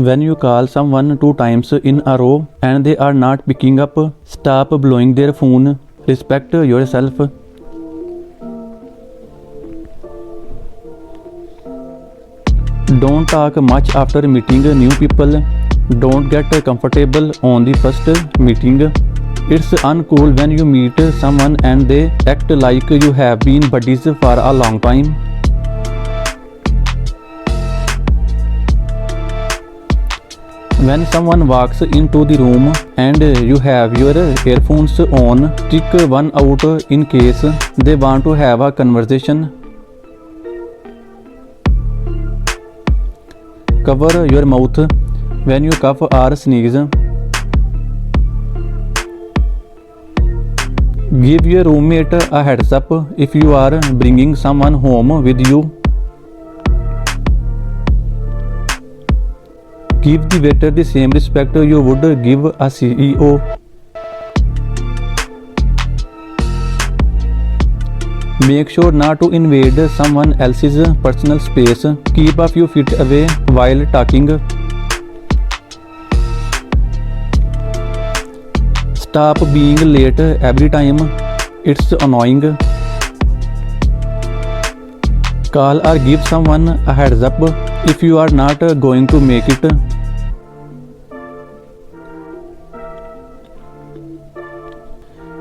When you call someone 2 times in a row and they are not picking up, stop blowing their phone. Respect yourself. Don't talk much after meeting new people. Don't get comfortable on the first meeting. It's uncool when you meet someone and they act like you have been buddies for a long time. When someone walks into the room and you have your earphones on, stick one out in case they want to have a conversation. Cover your mouth when you cough or sneeze. Give your roommate a heads up if you are bringing someone home with you. Give the waiter the same respect you would give a CEO. Make sure not to invade someone else's personal space. Keep a few feet away while talking. Stop being late every time. It's annoying. Call or give someone a heads up if you are not going to make it.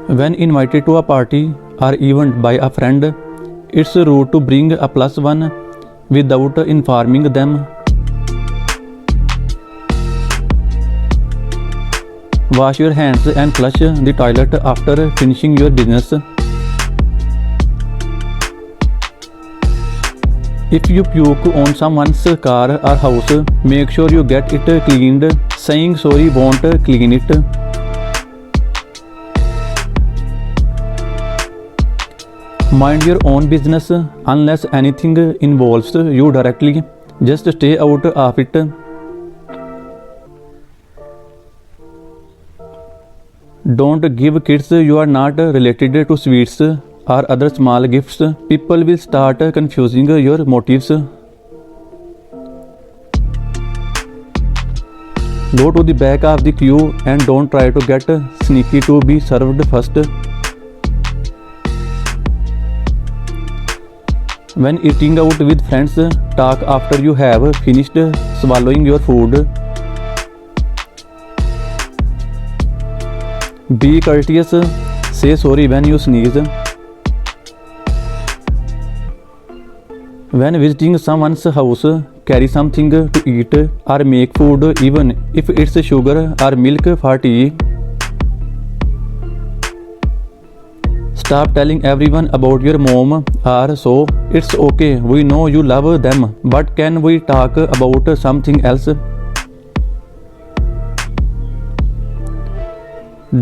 When invited to a party or event by a friend, it's rude to bring a +1 without informing them. Wash your hands and flush the toilet after finishing your business. If you puke on someone's car or house, make sure you get it cleaned. Saying sorry won't clean it. Mind your own business unless anything involves you directly. Just stay out of it. Don't give kids you are not related to sweets or other small gifts. People will start confusing your motives. Go to the back of the queue and don't try to get sneaky to be served first. When eating out with friends, talk after you have finished swallowing your food. Be courteous. Say sorry when you sneeze. When visiting someone's house, carry something to eat or make food even if it's sugar or milk for tea. Stop telling everyone about your mom or so. It's okay, we know you love them, but can we talk about something else?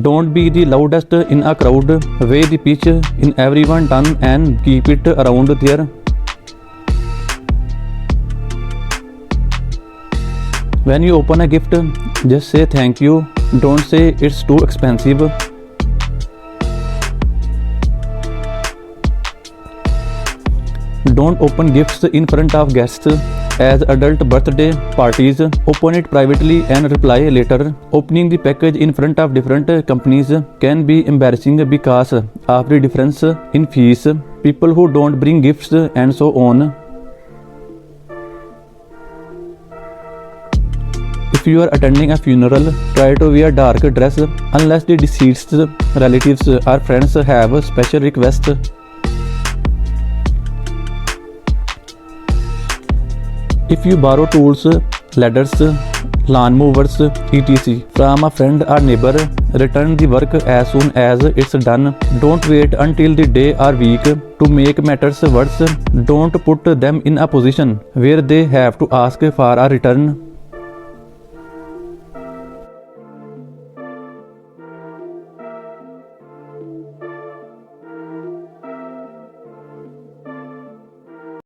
Don't be the loudest in a crowd. Weigh the pitch in everyone's tongue and keep it around there. When you open a gift, just say thank you. Don't say it's too expensive. Don't open gifts in front of guests. As adult birthday parties, open it privately and reply later. Opening the package in front of different companies can be embarrassing because of the difference in fees, people who don't bring gifts, and so on. If you are attending a funeral, try to wear dark dress unless the deceased's relatives or friends have special requests. If you borrow tools, ladders, lawn movers, etc. from a friend or neighbor, return the work as soon as it's done. Don't wait until the day or week. To make matters worse, don't put them in a position where they have to ask for a return.